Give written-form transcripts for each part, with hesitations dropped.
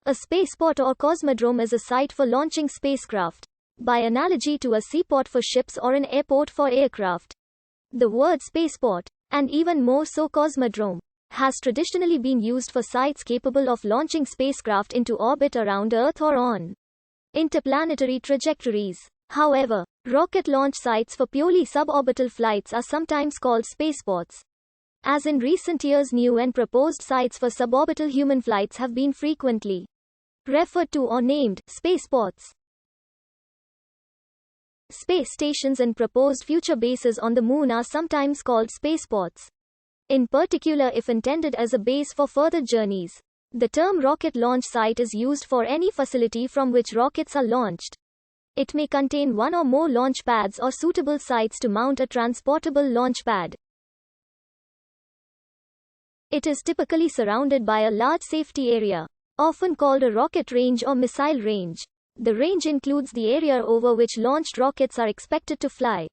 A spaceport or cosmodrome is a site for launching spacecraft, by analogy to a seaport for ships or an airport for aircraft. The word spaceport, and even more so cosmodrome, has traditionally been used for sites capable of launching spacecraft into orbit around Earth or on interplanetary trajectories. However, rocket launch sites for purely suborbital flights are sometimes called spaceports. As in recent years, new and proposed sites for suborbital human flights have been frequently referred to or named spaceports. Space stations and proposed future bases on the Moon are sometimes called spaceports. In particular, if intended as a base for further journeys. The term rocket launch site is used for any facility from which rockets are launched. It may contain one or more launch pads or suitable sites to mount a transportable launch pad. It is typically surrounded by a large safety area, often called a rocket range or missile range. The range includes the area over which launched rockets are expected to fly,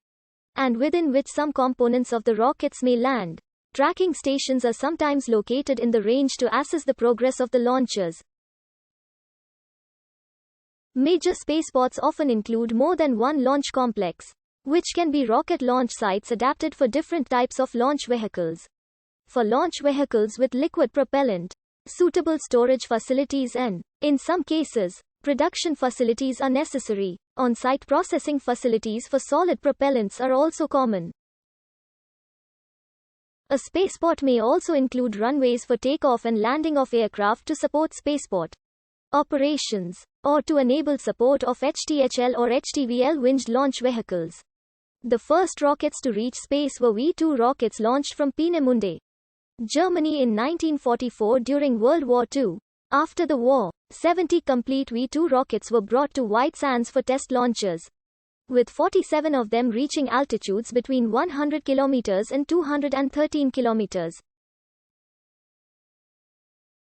and within which some components of the rockets may land. Tracking stations are sometimes located in the range to assess the progress of the launches. Major spaceports often include more than one launch complex, which can be rocket launch sites adapted for different types of launch vehicles. For launch vehicles with liquid propellant, suitable storage facilities and, in some cases, production facilities are necessary. On-site processing facilities for solid propellants are also common. A spaceport may also include runways for takeoff and landing of aircraft to support spaceport operations, or to enable support of HTHL or HTVL winged launch vehicles. The first rockets to reach space were V-2 rockets launched from Peenemünde, Germany in 1944 during World War II. After the war, 70 complete V-2 rockets were brought to White Sands for test launches, with 47 of them reaching altitudes between 100 km and 213 km.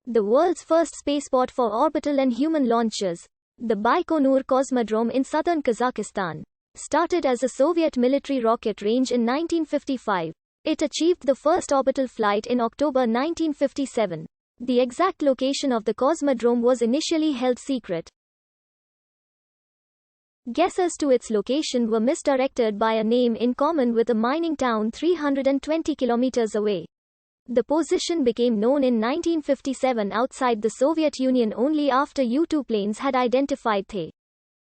The world's first spaceport for orbital and human launches, the Baikonur Cosmodrome in southern Kazakhstan, started as a Soviet military rocket range in 1955. It achieved the first orbital flight in October 1957. The exact location of the Cosmodrome was initially held secret. Guesses to its location were misdirected by a name in common with a mining town 320 kilometers away. The position became known in 1957 outside the Soviet Union only after U-2 planes had identified the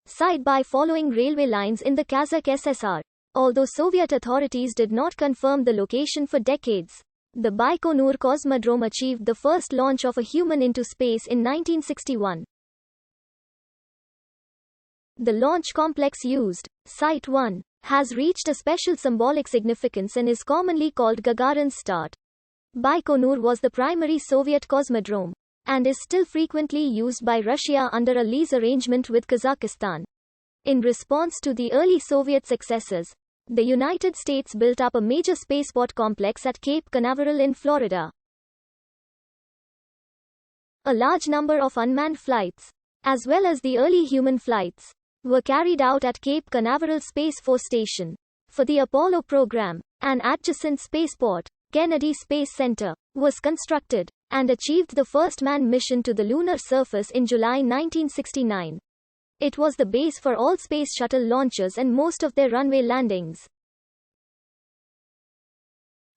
site by following railway lines in the Kazakh SSR. Although Soviet authorities did not confirm the location for decades, the Baikonur Cosmodrome achieved the first launch of a human into space in 1961. The launch complex used, Site 1, has reached a special symbolic significance and is commonly called Gagarin's Start. Baikonur was the primary Soviet cosmodrome, and is still frequently used by Russia under a lease arrangement with Kazakhstan. In response to the early Soviet successes, the United States built up a major spaceport complex at Cape Canaveral in Florida. A large number of unmanned flights, as well as the early human flights, were carried out at Cape Canaveral Space Force Station. For the Apollo program, an adjacent spaceport, Kennedy Space Center, was constructed, and achieved the first manned mission to the lunar surface in July 1969. It was the base for all space shuttle launches and most of their runway landings.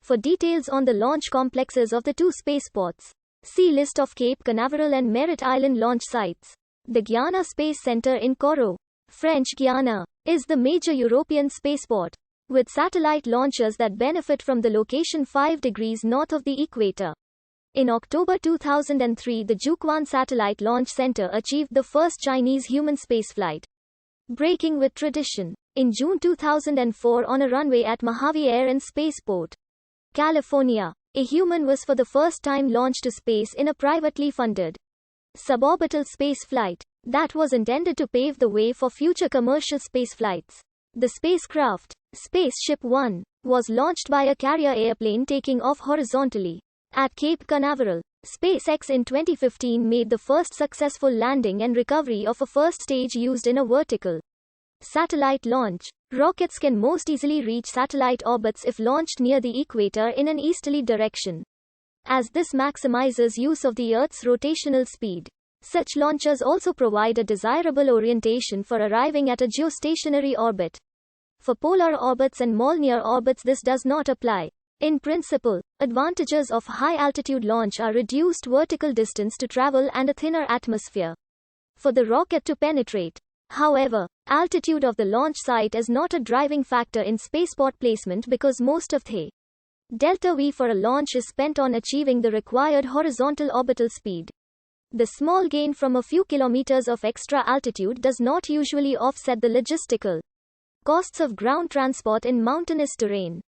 For details on the launch complexes of the two spaceports, see List of Cape Canaveral and Merritt Island launch sites. The Guiana Space Center in Corot, French Guiana, is the major European spaceport, with satellite launchers that benefit from the location 5 degrees north of the equator. In October 2003, the Jiuquan Satellite Launch Center achieved the first Chinese human spaceflight, breaking with tradition. In June 2004, on a runway at Mojave Air and Spaceport, California, a human was for the first time launched to space in a privately funded suborbital space flight that was intended to pave the way for future commercial spaceflights. The spacecraft, Spaceship One, was launched by a carrier airplane taking off horizontally at Cape Canaveral. SpaceX in 2015 made the first successful landing and recovery of a first stage used in a vertical satellite launch. Rockets can most easily reach satellite orbits if launched near the equator in an easterly direction, as this maximizes use of the Earth's rotational speed. Such launchers also provide a desirable orientation for arriving at a geostationary orbit. For polar orbits and mall-near orbits this does not apply. In principle, advantages of high-altitude launch are reduced vertical distance to travel and a thinner atmosphere for the rocket to penetrate. However, altitude of the launch site is not a driving factor in spaceport placement because most of the delta V for a launch is spent on achieving the required horizontal orbital speed. The small gain from a few kilometers of extra altitude does not usually offset the logistical costs of ground transport in mountainous terrain.